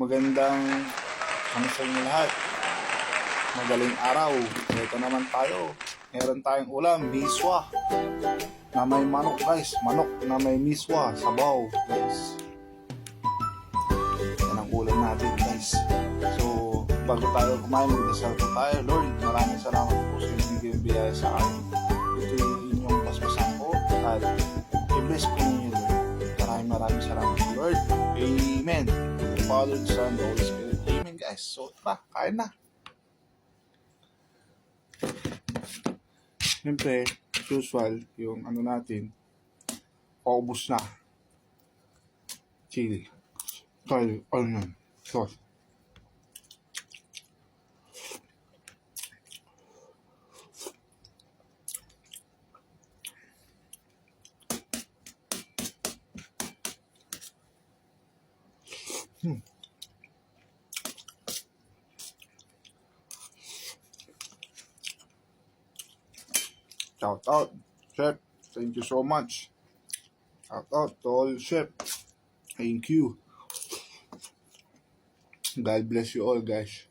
Magandang ano sa inyo lahat. Magaling araw. Ito naman tayo. Meron tayong ulam, miswa. Na may manok guys. Manok na may miswa. Sabaw guys. Yan ang ulam natin guys. So, bago tayo kumain, magdasal po tayo. Lord, maraming salamat po sa inyong biyaya sa akin. Ito yung inyong basbasan po. At i-bless po ninyo Lord. Maraming salamat Lord. Amen. The Father, the Son, the Holy Spirit. Amen guys. So, kain na. Siyempre, usual, yung ano natin, paubos na. Chili. Kaya, onion, sauce. Shout out, Chef. Thank you so much. Shout out to all Chef. Thank you. God bless you all, guys.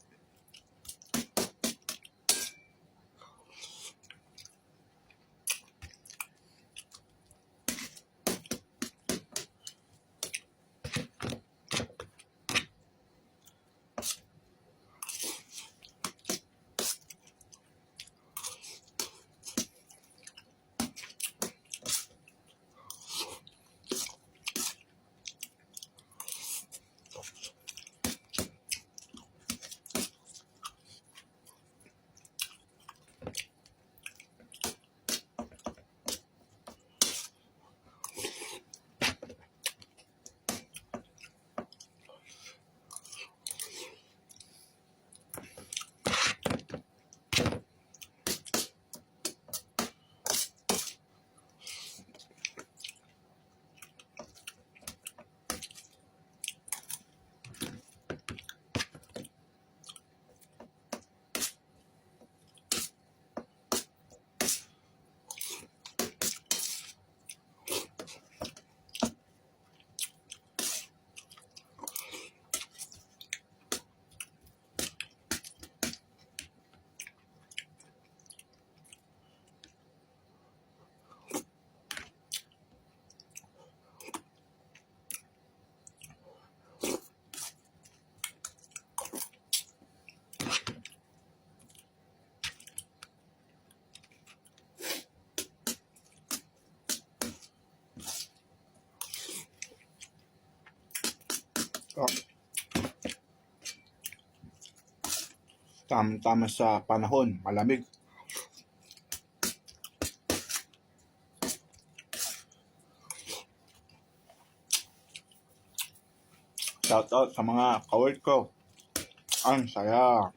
Oh. Tama sa panahon, malamig. Shout out sa mga ka-work ko. Ang saya.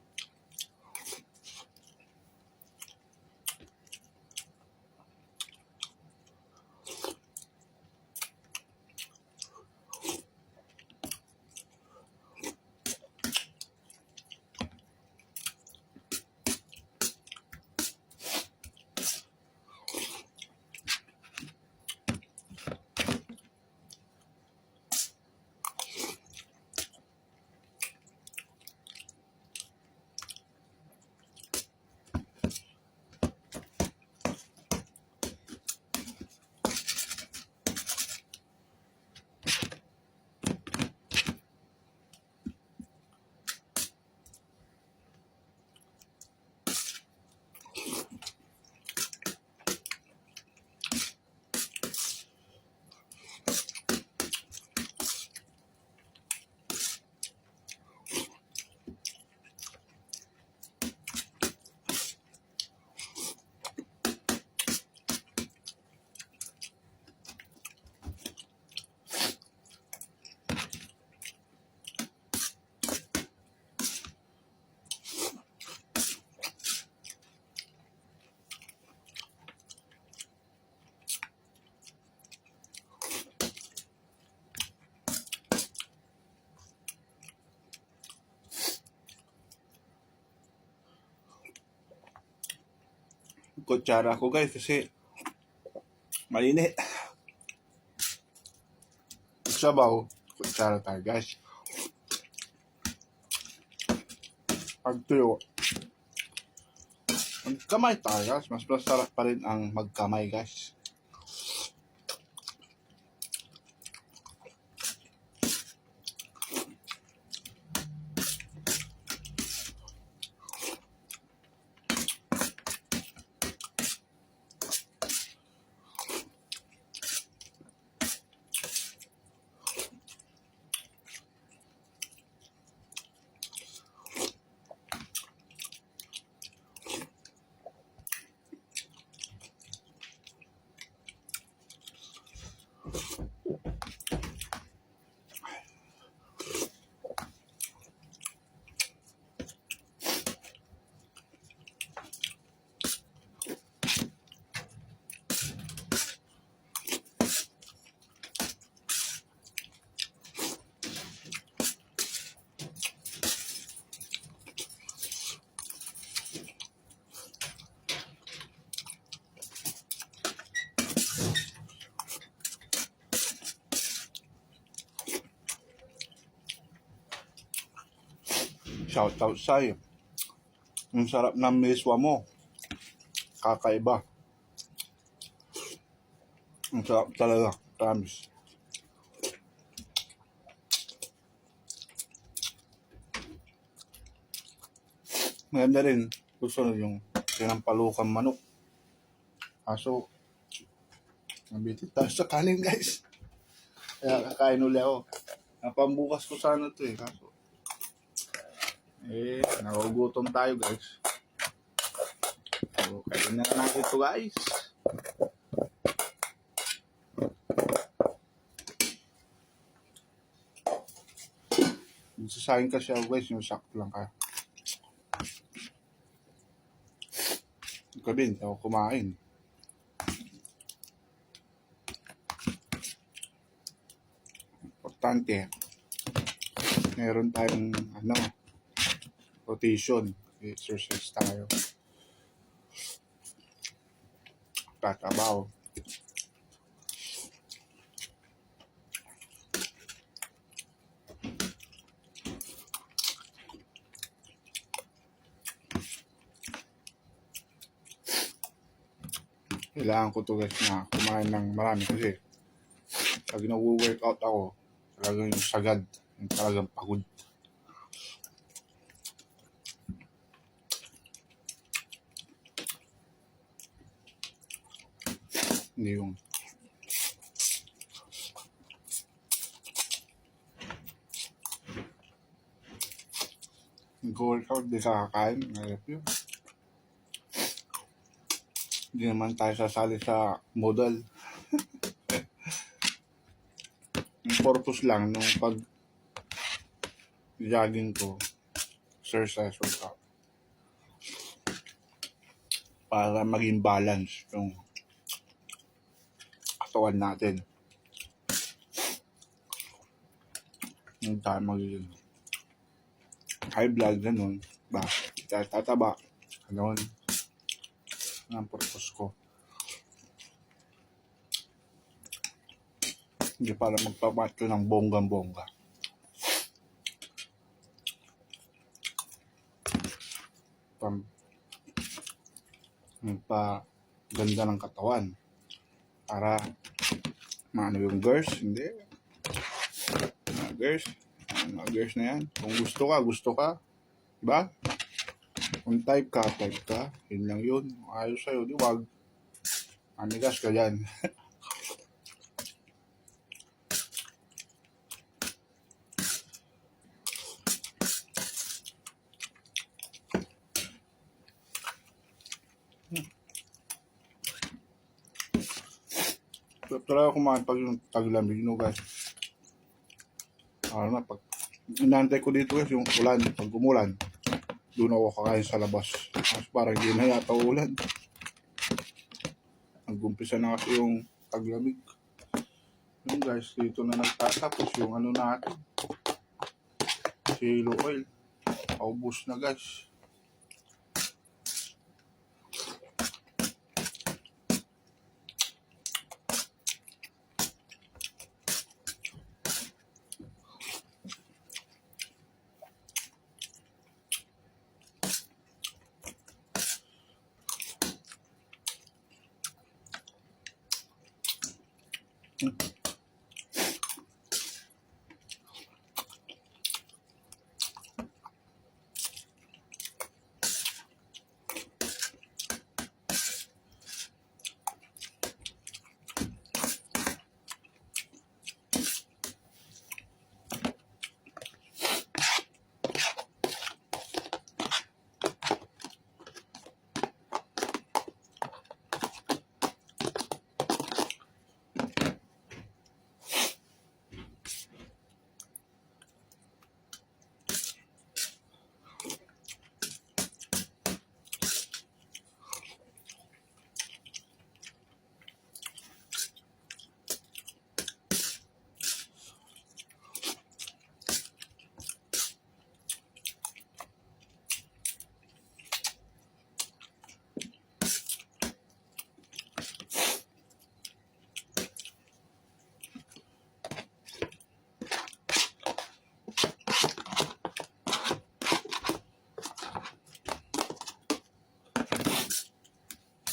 Kutsara ko guys kasi mainit. Sabaw, kutsara tayo guys. pagtuyo. Magkamay tayo guys, mas masarap pa rin ang magkamay guys. Shoutout sa'yo. Ang sarap ng miswa mo. Kakaiba. Ang sarap talaga. Promise. Maganda rin. Gusto na yung sinampalukang manok. Kaso, nabitin tayo sa kanin guys. Kaya kakain ulit ako. Napambukas ko sana ito eh. Kaso, nagugutom tayo guys. So, kain na natin ito guys. Sasahin kasi ako guys, yung sakto lang kaya. Gabi, hindi ako kumain. Importante, meron tayong rotation. Exercise tayo. Tatabaw. Kailangan ko to guys na kumain ng marami kasi pag nag-workout ako, talagang yung sagad, yung talagang pagod. Hindi yung nag-workout, di kakain, nalap yun. Hindi naman tayo sasali sa model. Yung purpose lang nung pag jogging ko, exercise workout, para maging balance yung katawan natin. Yung tayo magiging high blood, ganun. Ba, tataba, ganun. Ang purpose ko. Hindi para magpapato ng bonggang-bongga. Magpaganda ng katawan. Para maano yung girls, hindi. Mga girls na yan. Kung gusto ka. Diba? Kung type ka. Yun lang yun. Ayos sa'yo, di wag. Anigas ka dyan. Talaga kumain pag yung taglamig, no guys. Pag inaantay ko dito guys, yung ulan, pag umulan, doon ako kakain sa labas. Mas parang hindi na yata ulan. Nag-umpisa na kasi yung taglamig. Yun guys, dito na nagtatapos yung natin. Halo oil. Paubos na guys.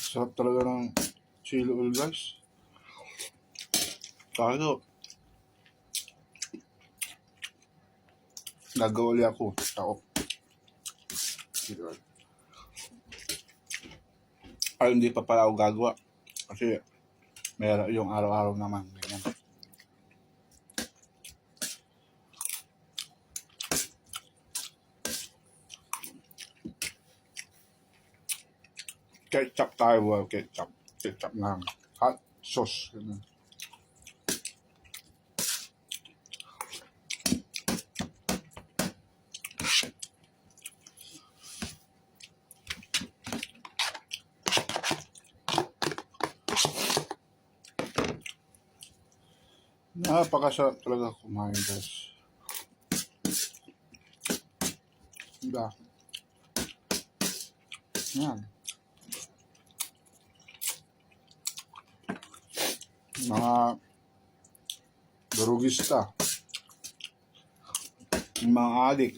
Sarap talaga ng chili oil, guys. Kaso, gagawa ulit ako. Tako. Ay, hindi pa pala ako gagawa. Kasi, meron yung araw-araw naman. Ganyan. Ketchup tayo, well, ketchup. Ketchup na hot sauce. Ganyan. Napakasarap talaga kumain, guys. Diba? Yan. Mga darugista. Mga adik.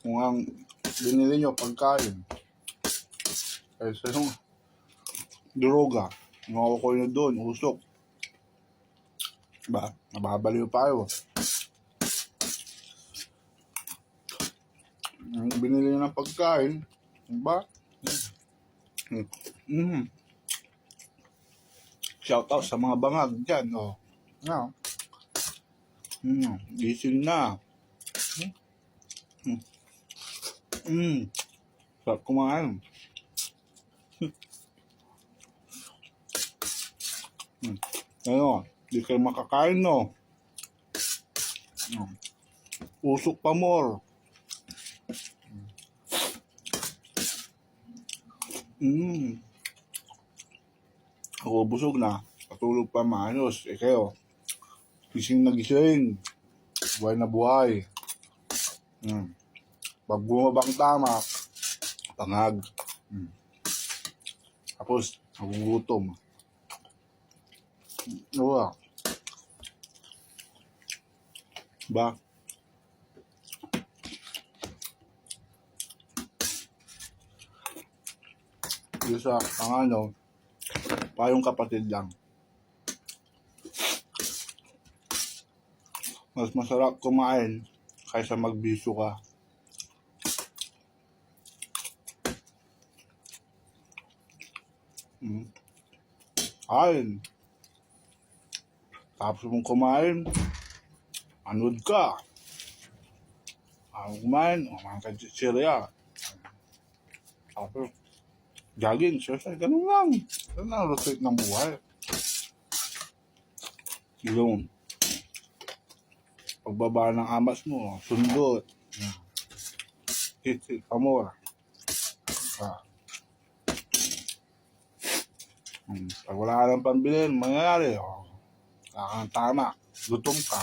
Kung ang binili nyo pagkain kaysa yung droga, makukuha nyo doon, usok. Diba? Nababaliw pa kayo. Ang binili nyo ng pagkain, diba? Shout out sa mga bangag dyan, oh. No. Gising na. Sarap kumain. Ano, di kayo makakain, no? Usok pa more. Ako busog na. Patulog pa maayos. Kayo, gising na gising. Buhay na buhay. Pag bumabang tama, pangag. Tapos, nagugutom. Diba? Ba? Yung sa payong kapatid lang. Mas masarap kumain kaysa magbisyo ka. Kain. Tapos mong kumain, anood ka. Kumain ka chichirya. Tapos, jogging, exercise, ganun lang. Ganun lang, rotate ng buhay. Yung pagbaba ng amas mo, sundot. Hit, pamor. Pag wala ka ng pambilin, mangyayari, tama, gutom ka.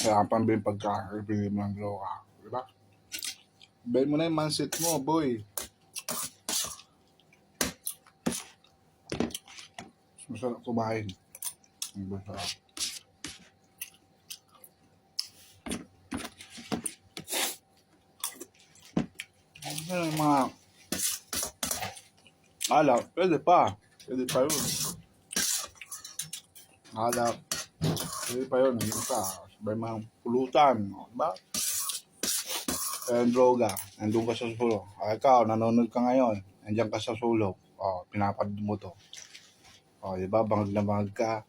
Kaya ang pambilin pagkain, ibigay mo ng droga. Diba? Ibigay mo na yung mindset mo, boy. Masarap kumain. Masarap. Mga alak, pwede pa yun. Alak, pwede pa yun. Hindi ka, sabay mga pulutan, diba? Droga, nandun ka sa sulok. Ikaw, nanonood ka ngayon, nandiyan ka sa sulok. Pinapanood mo to. Diba, bangag na bangag ka.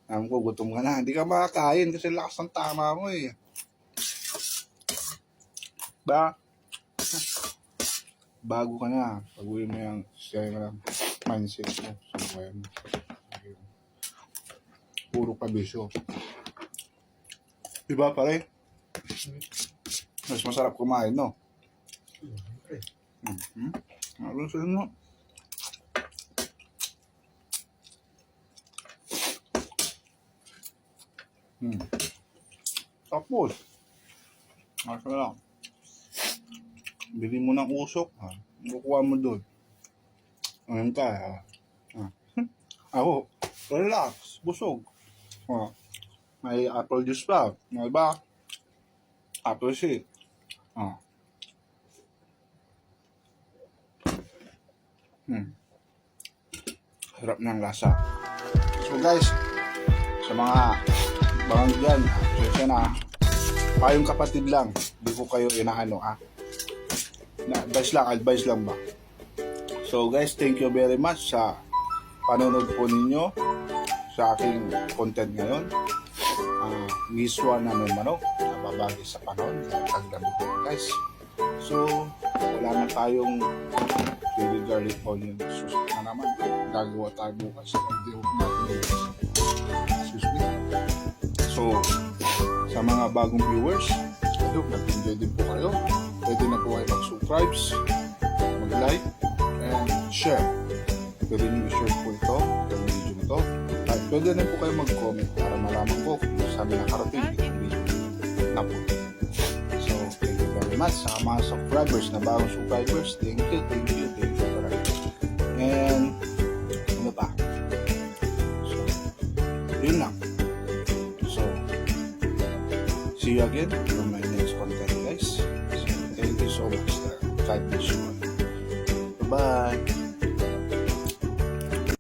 Alam ko, gutom ka na. Hindi ka makakain kasi lakas ng tama mo eh. Diba? Bago ka na. Pag-uwi mo yung mindset mo. Puro ka bisyo. Diba pare? Mas masarap kumain, no? Ano sa'yo, no? Tapos, asa lang. Bili mo ng usok, kukuha mo doon. Ngayon ka, ako, relax, busog. May apple juice pa, diba? Apple shake. Sarap ng lasa. So guys, sa mga bangang dyan, so na, kayong kapatid lang, di ko kayo inaano advice lang ba. So guys, thank you very much sa panonood po ninyo sa aking content ngayon. Giswa na may manok, nababagi sa panahon, taglabi ko guys. So, wala na tayong chili garlic onion sauce na naman. Gagawa tayo bukas. Hindi ko natin. Excuse me. So, sa mga bagong viewers, nag-enjoy din po kayo. Pwede na po kayo mag-subscribe, mag-like, and share. Pwede nyo i-share po ito, itong video nito. At pwede na po kayo mag-comment para malaman ko kung saan nakarating itong video na po. So, thank you very much sa mga subscribers na bagong subscribers. Thank you. And, ano pa? So, yun lang. So, see you again on my next content, guys. So, thank you so much. God bless you. Bye-bye.